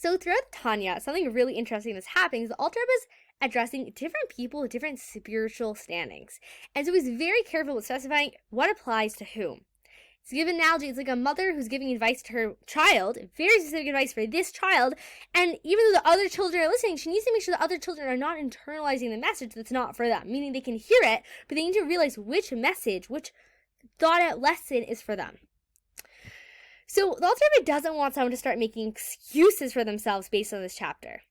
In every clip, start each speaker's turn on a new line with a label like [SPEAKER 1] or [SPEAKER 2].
[SPEAKER 1] So throughout Tanya, something really interesting that's happening is the Alter Rebbe is addressing different people with different spiritual standings. And so he's very careful with specifying what applies to whom. To give an analogy, it's like a mother who's giving advice to her child, very specific advice for this child, and even though the other children are listening, she needs to make sure the other children are not internalizing the message that's not for them, meaning they can hear it, but they need to realize which message, which thought-out lesson is for them. So the Alter Rebbe doesn't want someone to start making excuses for themselves based on this chapter.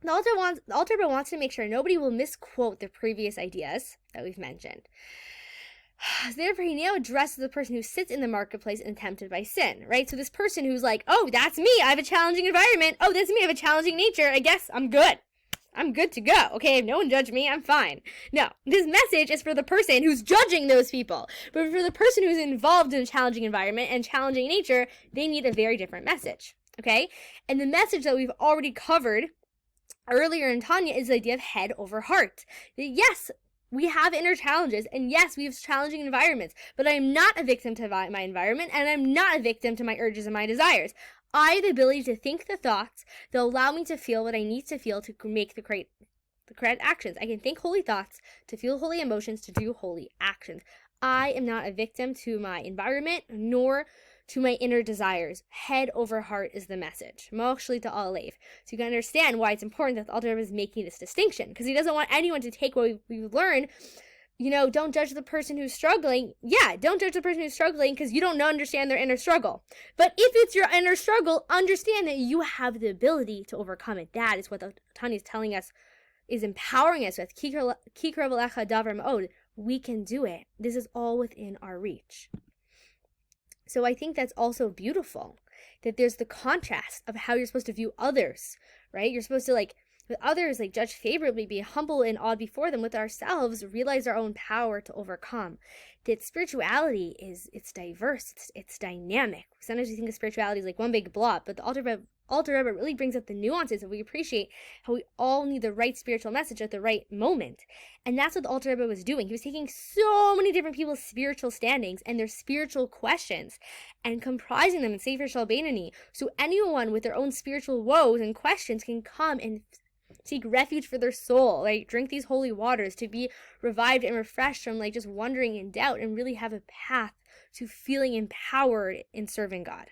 [SPEAKER 1] The Alter Rebbe wants to make sure nobody will misquote the previous ideas that we've mentioned. Therefore, he now addresses the person who sits in the marketplace and tempted by sin, right? So this person who's like, oh, that's me. I have a challenging environment. Oh, that's me. I have a challenging nature. I guess I'm good. I'm good to go. Okay, if no one judged me, I'm fine. No, this message is for the person who's judging those people. But for the person who's involved in a challenging environment and challenging nature, they need a very different message, okay? And the message that we've already covered earlier in Tanya is the idea of head over heart. That yes, we have inner challenges, and yes, we have challenging environments, but I am not a victim to my environment, and I'm not a victim to my urges and my desires. I have the ability to think the thoughts that allow me to feel what I need to feel to make the correct actions. I can think holy thoughts, to feel holy emotions, to do holy actions. I am not a victim to my environment, nor to my inner desires. Head over heart is the message. Moch shlita alev. So you can understand why it's important that the Alter Rebbe is making this distinction, because he doesn't want anyone to take what we've learned. You know, don't judge the person who's struggling. Yeah, don't judge the person who's struggling because you don't understand their inner struggle. But if it's your inner struggle, understand that you have the ability to overcome it. That is what the Tanya is telling us, is empowering us with. Kikra v'lecha davar ma'od. We can do it. This is all within our reach. So I think that's also beautiful, that there's the contrast of how you're supposed to view others, right? You're supposed to, like, with others, like, judge favorably, be humble and awed before them. With ourselves, realize our own power to overcome. That spirituality it's diverse, it's dynamic. Sometimes we think of spirituality as like one big blob, but the Alter Rebbe really brings up the nuances, and we appreciate how we all need the right spiritual message at the right moment. And that's what the Alter Rebbe was doing. He was taking so many different people's spiritual standings and their spiritual questions and comprising them in Sefer Shal Beinani. So anyone with their own spiritual woes and questions can come and seek refuge for their soul, like drink these holy waters to be revived and refreshed from like just wondering and doubt, and really have a path to feeling empowered in serving God.